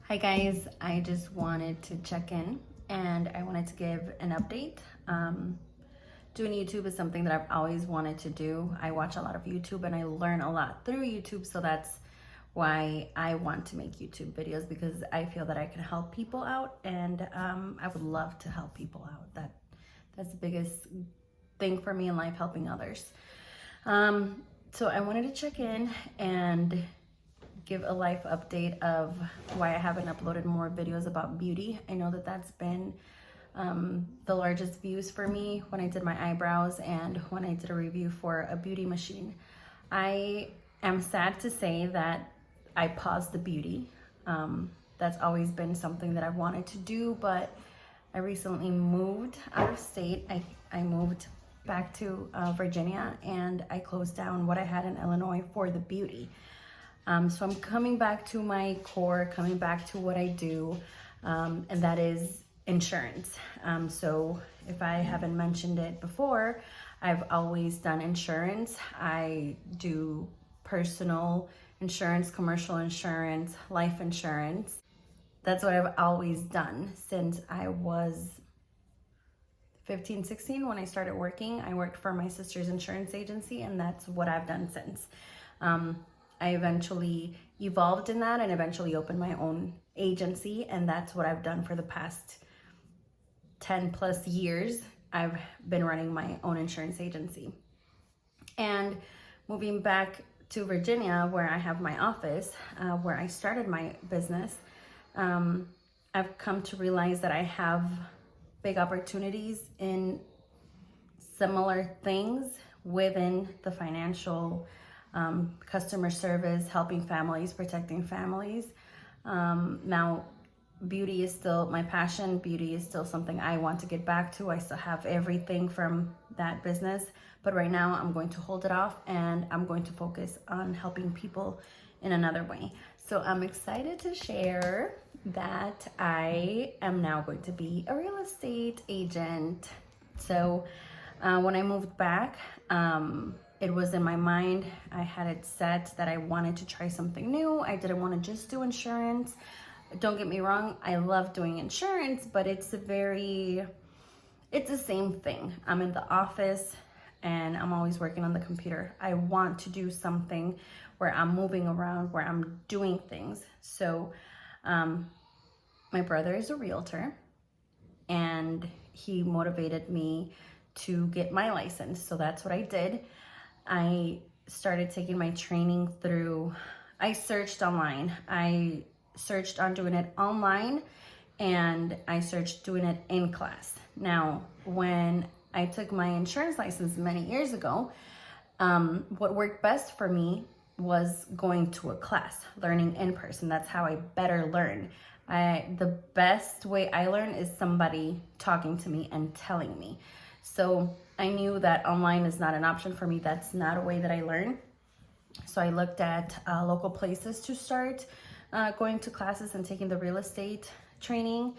Hi guys, I just wanted to check in and I wanted to give an update. Doing YouTube is something that I've always wanted to do. I watch a lot of YouTube and I learn a lot through YouTube, so that's why I want to make YouTube videos, because I feel that I can help people out, and I would love to help people out. That's the biggest thing for me in life, helping others. So I wanted to check in and give a life update of why I haven't uploaded more videos about beauty. I know that that's been the largest views for me when I did my eyebrows and when I did a review for a beauty machine. I am sad to say that I paused the beauty. That's always been something that I've wanted to do, but I recently moved out of state. I moved back to Virginia, and I closed down what I had in Illinois for the beauty. So I'm coming back to my core, coming back to what I do, and that is insurance. So if I haven't mentioned it before, I've always done insurance. I do personal insurance, commercial insurance, life insurance. That's what I've always done since I was 15, 16 when I started working. I worked for my sister's insurance agency, and that's what I've done since. I eventually evolved in that and eventually opened my own agency, and that's what I've done for the past 10 plus years. I've been running my own insurance agency. And moving back to Virginia, where I have my office, where I started my business, I've come to realize that I have big opportunities in similar things within the financial customer service, helping families, protecting families. Now, beauty is still my passion. Beauty is still something I want to get back to. I still have everything from that business, but right now I'm going to hold it off and I'm going to focus on helping people in another way. So I'm excited to share that I am now going to be a real estate agent. So when I moved back, it was in my mind. I had it set that I wanted to try something new. I didn't want to just do insurance. Don't get me wrong, I love doing insurance, but it's the same thing. I'm in the office and I'm always working on the computer. I want to do something where I'm moving around, where I'm doing things. So my brother is a realtor, and he motivated me to get my license. So that's what I did. I started taking my training I searched online. I searched on doing it online, and I searched doing it in class. Now, when I took my insurance license many years ago, what worked best for me was going to a class, learning in person. That's how I better learn. The best way I learn is somebody talking to me and telling me. So I knew that online is not an option for me. That's not a way that I learn. So I looked at local places to start going to classes and taking the real estate training.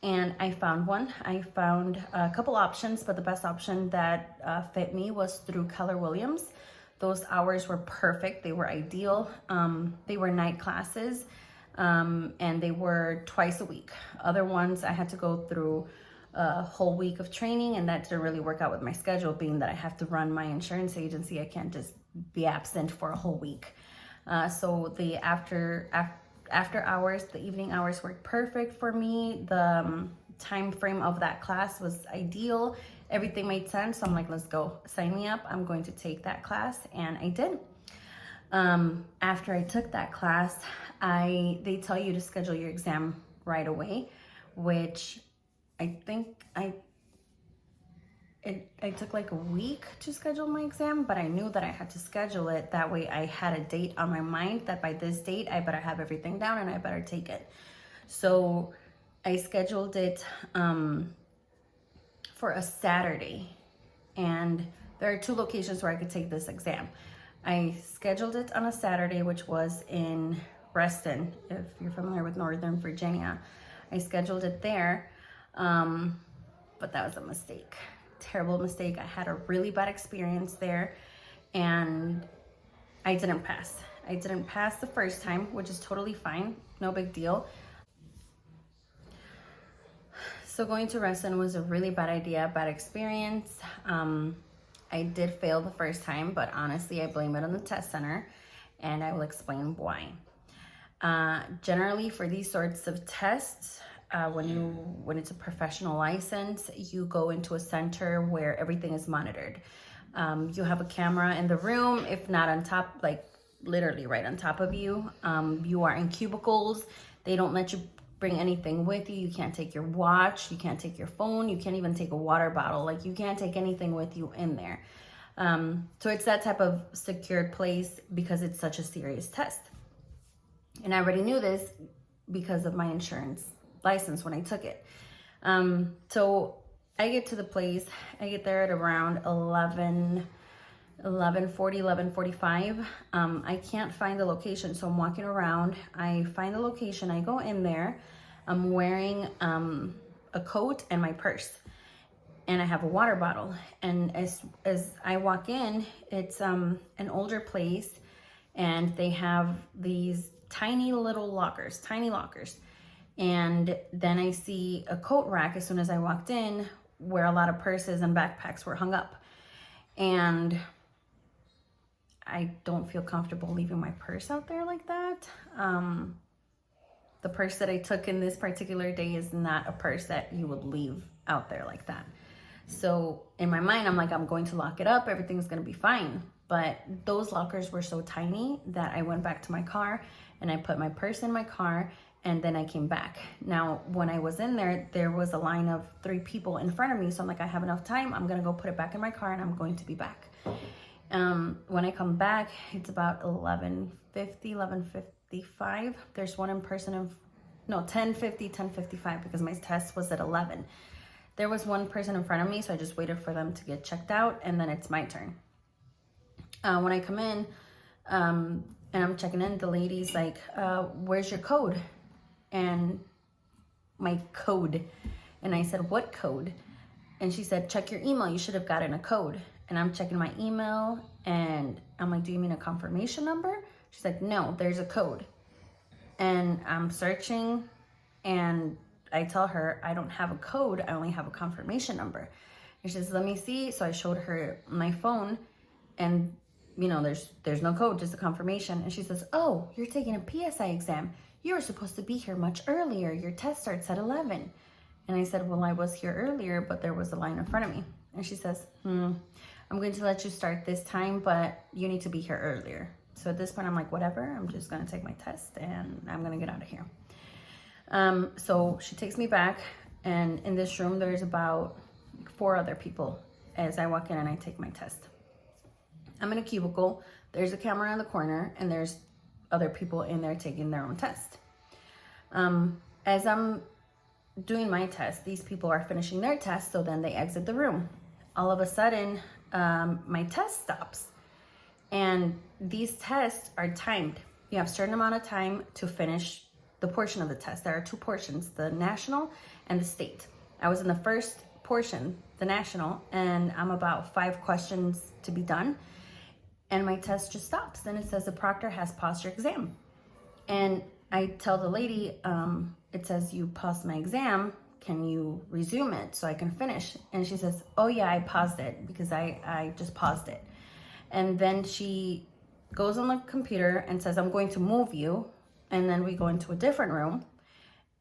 And I found one. I found a couple options, but the best option that fit me was through Keller Williams. Those hours were perfect. They were ideal. They were night classes, and they were twice a week. Other ones I had to go through a whole week of training, and that didn't really work out with my schedule, being that I have to run my insurance agency. I can't just be absent for a whole week. So the after hours, the evening hours worked perfect for me. The time frame of that class was ideal. Everything made sense. So I'm like, let's go, sign me up. I'm going to take that class, and I did. After I took that class, they tell you to schedule your exam right away, which I think it took like a week to schedule my exam, but I knew that I had to schedule it. That way I had a date on my mind that by this date, I better have everything down and I better take it. So I scheduled it for a Saturday, and there are 2 locations where I could take this exam. I scheduled it on a Saturday, which was in Reston, if you're familiar with Northern Virginia. I scheduled it there. But that was a mistake, terrible mistake. I had a really bad experience there, and I didn't pass. I didn't pass the first time, which is totally fine, no big deal. So going to Reston was a really bad idea, bad experience. I did fail the first time, but honestly, I blame it on the test center, and I will explain why. Generally, for these sorts of tests, when it's a professional license, you go into a center where everything is monitored. You have a camera in the room, if not on top, like literally right on top of you. You are in cubicles. They don't let you bring anything with you. You can't take your watch. You can't take your phone. You can't even take a water bottle. Like, you can't take anything with you in there. So it's that type of secured place because it's such a serious test. And I already knew this because of my insurance license when I took it. So I get to the place. I get there at around 11:40, 11:45. I can't find the location, so I'm walking around. I find the location. I go in there. I'm wearing a coat and my purse, and I have a water bottle. And as I walk in, it's an older place, and they have these tiny little lockers, tiny lockers. And then I see a coat rack as soon as I walked in, where a lot of purses and backpacks were hung up. And I don't feel comfortable leaving my purse out there like that. The purse that I took in this particular day is not a purse that you would leave out there like that. So in my mind, I'm like, I'm going to lock it up. Everything's going to be fine. But those lockers were so tiny that I went back to my car and I put my purse in my car, and then I came back. Now, when I was in there, there was a line of 3 people in front of me. So I'm like, I have enough time. I'm going to go put it back in my car and I'm going to be back. When I come back, it's about 11:50, 11:55. There's one in person, 10:50, 10:55, because my test was at 11. There was one person in front of me, so I just waited for them to get checked out, and then it's my turn. When I come in, and I'm checking in, the lady's like, where's your code? And my code. And I said, what code? And she said, check your email. You should have gotten a code. And I'm checking my email, and I'm like, do you mean a confirmation number? She's like, no, there's a code. And I'm searching, and I tell her, I don't have a code. I only have a confirmation number. And she says, let me see. So I showed her my phone, and there's no code, just a confirmation. And she says, oh, you're taking a PSI exam. You were supposed to be here much earlier. Your test starts at 11. And I said, well, I was here earlier, but there was a line in front of me. And she says, I'm going to let you start this time, but you need to be here earlier. So at this point, I'm like, whatever. I'm just going to take my test, and I'm going to get out of here. So she takes me back, and in this room, there's about 4 other people as I walk in and I take my test. I'm in a cubicle. There's a camera in the corner, and there's other people in there taking their own test. As I'm doing my test, these people are finishing their test, so then they exit the room. All of a sudden, my test stops. And these tests are timed. You have a certain amount of time to finish the portion of the test. There are 2 portions, the national and the state. I was in the first portion, the national, and I'm about 5 questions to be done. And my test just stops. Then it says the proctor has paused your exam. And I tell the lady, it says you paused my exam. Can you resume it so I can finish? And she says, oh yeah, I paused it because I just paused it. And then she goes on the computer and says, I'm going to move you. And then we go into a different room,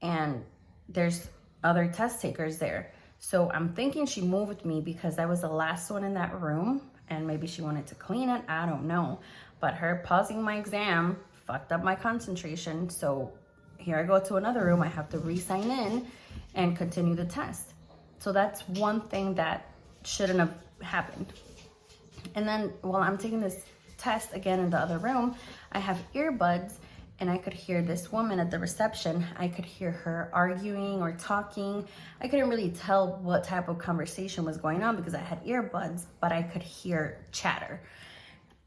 and there's other test takers there. So I'm thinking she moved me because I was the last one in that room, and maybe she wanted to clean it. I don't know. But her pausing my exam fucked up my concentration. So here I go to another room. I have to re-sign in and continue the test. So that's one thing that shouldn't have happened. And then while I'm taking this test again in the other room, I have earbuds, and I could hear this woman at the reception. I could hear her arguing or talking. I couldn't really tell what type of conversation was going on because I had earbuds, but I could hear chatter.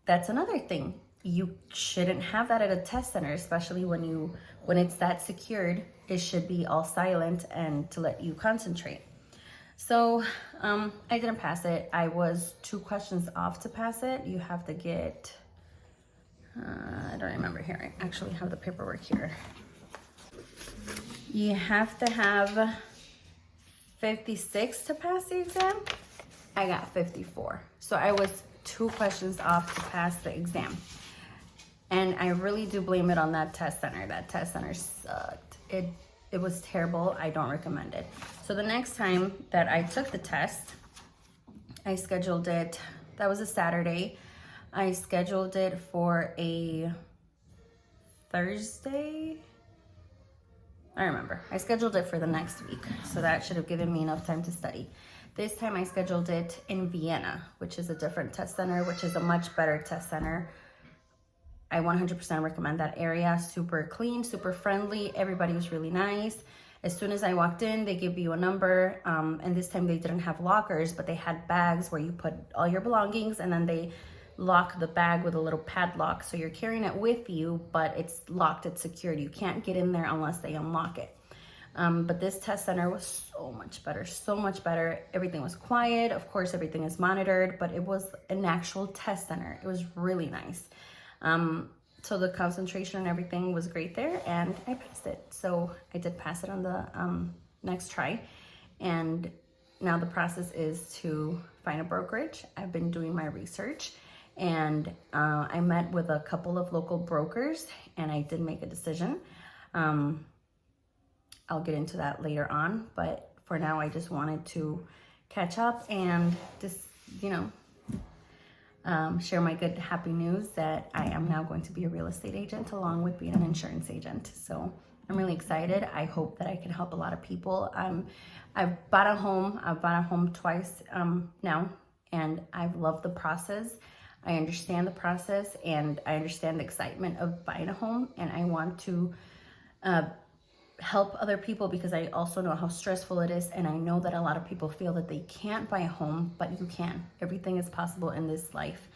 That's another thing. You shouldn't have that at a test center, especially when it's that secured. It should be all silent and to let you concentrate. So I didn't pass it. I was 2 questions off to pass it. You have to get, I don't remember here. I actually have the paperwork here. You have to have 56 to pass the exam. I got 54. So I was 2 questions off to pass the exam. And I really do blame it on that test center. That test center sucked. It was terrible. I don't recommend it. So the next time that I took the test, I scheduled it, that was a Saturday. I scheduled it for a Thursday. I remember. I scheduled it for the next week. So that should have given me enough time to study. This time I scheduled it in Vienna, which is a different test center, which is a much better test center. I 100% recommend that area. Super clean, super friendly. Everybody was really nice. As soon as I walked in, they give you a number. And this time they didn't have lockers, but they had bags where you put all your belongings, and then they lock the bag with a little padlock. So you're carrying it with you, but it's locked, it's secured. You can't get in there unless they unlock it. But this test center was so much better, so much better. Everything was quiet. Of course, everything is monitored, but it was an actual test center. It was really nice. So the concentration and everything was great there, and I passed it. So I did pass it on the next try. And now the process is to find a brokerage. I've been doing my research, and I met with a couple of local brokers, and I did make a decision. I'll get into that later on, but for now I just wanted to catch up and just, share my good, happy news that I am now going to be a real estate agent along with being an insurance agent. So I'm really excited. I hope that I can help a lot of people. I've bought a home twice now, and I've loved the process. I understand the process, and I understand the excitement of buying a home, and I want to help other people because I also know how stressful it is, and I know that a lot of people feel that they can't buy a home, but you can. Everything is possible in this life.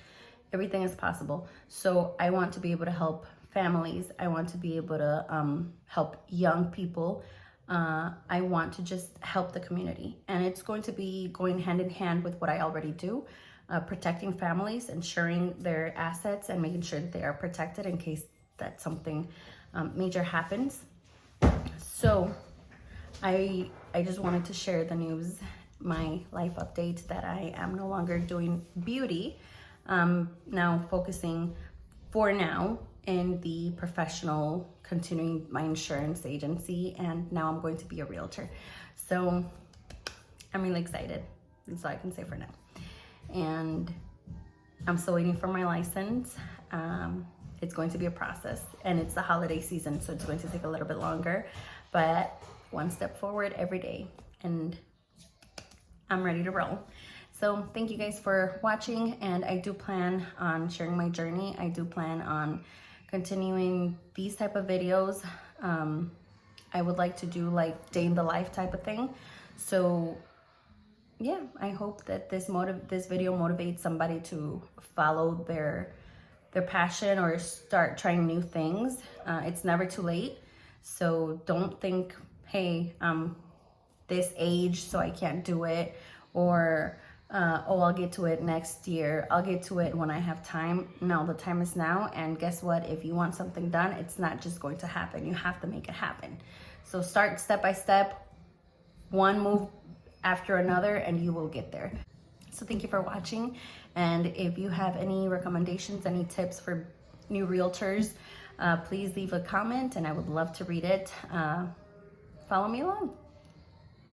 Everything is possible. So I want to be able to help families. I want to be able to help young people. I want to just help the community, and it's going to be going hand in hand with what I already do, protecting families, ensuring their assets, and making sure that they are protected in case that something major happens. So I just wanted to share the news, my life update, that I am no longer doing beauty. Now focusing for now in the professional, continuing my insurance agency, and now I'm going to be a realtor. So I'm really excited. That's all I can say for now. And I'm still waiting for my license. It's going to be a process, and it's the holiday season, so it's going to take a little bit longer, but one step forward every day, and I'm ready to roll. So thank you guys for watching, and I do plan on sharing my journey. I do plan on continuing these type of videos. I would like to do like day in the life type of thing. So yeah, I hope that this video motivates somebody to follow their passion or start trying new things. It's never too late. So don't think, hey, I'm this age, so I can't do it, or oh, I'll get to it next year. I'll get to it when I have time. No, the time is now. And guess what? If you want something done, it's not just going to happen. You have to make it happen. So start step by step, one move after another, and you will get there. So thank you for watching. And if you have any recommendations, any tips for new realtors, please leave a comment, and I would love to read it. Follow me along.